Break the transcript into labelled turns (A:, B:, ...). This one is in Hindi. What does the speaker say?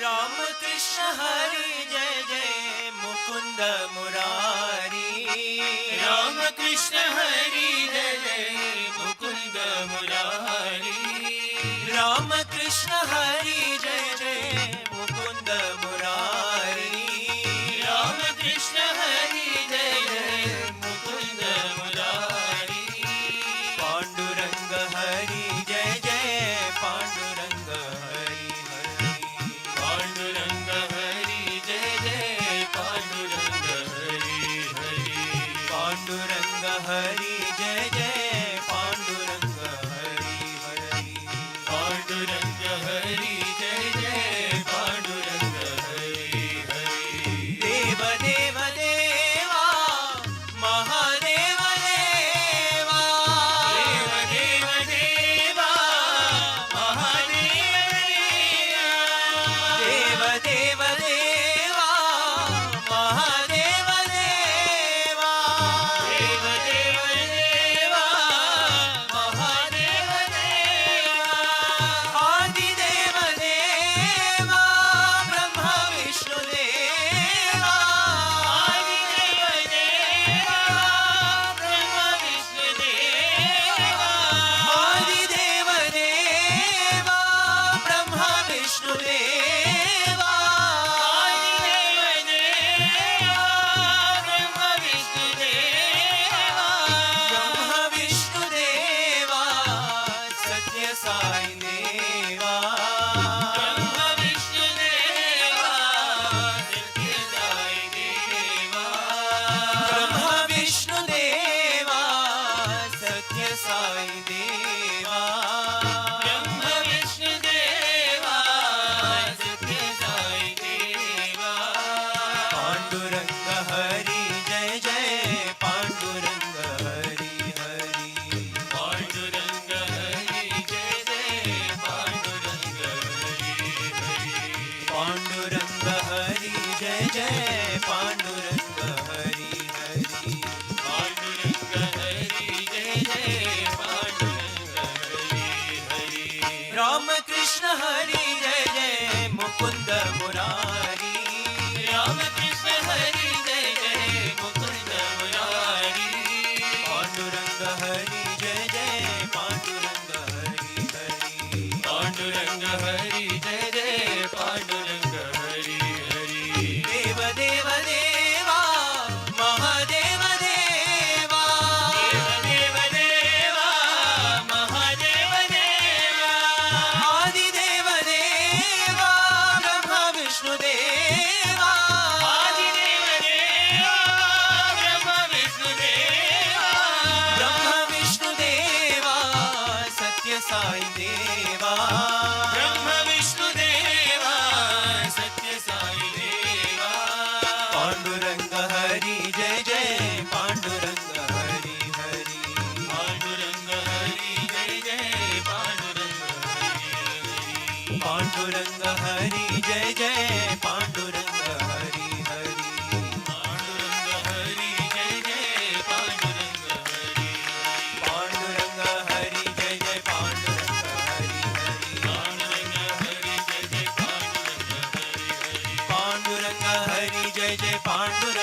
A: राम कृष्ण हरि जय जय मुकुंद मुरारी।
B: राम कृष्ण हरि जय जय मुकुंद मुरारी।
A: राम कृष्ण हरि जय जय मुकुंद मुरारी।
B: राम कृष्ण हरि जय जय मुकुंद मुरारी।
A: पांडुरंग हरि जय जय पांडुरंग हरि हरि।
B: पांडुरंग हरि जय जय पांडुरंग हरि हरि।
A: पांडुरंग हरि जय जय पांडुरंग हरि हरि।
B: पांडुरंग हरि जय जय पांडुरंग हरि हरि।
A: देव देव देवा महादेव देवा।
B: देव देव देवा महादेव
A: देव देव देवा महादेव देवा।
B: देव देव देवा महादेव देवा।
A: आदिदेव देवा ब्रह्मा विष्णु देवा।
B: आदिदेव देवा ब्रह्म विष्णु देवा।
A: आदिदेव देवा ब्रह्मा विष्णु देवा।
B: आदिदेव देवा ब्रह्म विष्णु देवा।
A: ब्रह्मा विष्णु देवा सत्य साई देवा।
B: ब्रह्म विष्णु देवा सत्य साई देवा।
A: ब्रह्मा विष्णु देवा सत्य साई देवा।
B: ब्रह्म विष्णु देवा सत्य साई देवा।
A: पांडुरंग हरि जय जय पांडुरंग हरि हरि।
B: पांडुरंग हरि जय जय पांडुरंग हरि हरि।
A: पांडुरंग हरि जय जय पांडुरंग हरि हरि।
B: पांडुरंग हरि जय जय पांडुरंग हरि हरि।
A: राम कृष्ण हरि जय जय मुकुंद मुरारी।
B: राम कृष्ण हरि जय जय मुकुंद मुरारी।
A: पांडुरंग हरि जय जय पांडुरंग हरि हरि।
B: पांडुरंग हरि जय जय पांडुरंग हरि हरि।
A: देव देव देवा महादेव देवा।
B: देव देव देवा महादेव देवा।
A: आदिदेव देवा ब्रह्मा विष्णु देवा।
B: आदिदेव देवा ब्रह्म विष्णु देवा।
A: ब्रह्मा विष्णु देवा सत्य साई देवा।
B: ब्रह्म विष्णु देवा सत्य साई देवा।
A: पांडुरंग हरि जय जय पांडुरंग हरि हरि।
B: पांडुरंग हरि जय जय पांडुरंग हरि हरि।
A: पांडुरंग हरि जय जय पांडुरंग हरि हरि।
B: पांडुरंग हरि जय जय पांडुरंग हरि हरि।
A: पांडुरंग हरि जय जय पांडुरंग हरि हरि।
B: पांडुरंग हरि जय जय पांडुरंग हरि हरि।
A: पांडुरंग हरि जय जय पांडुरंग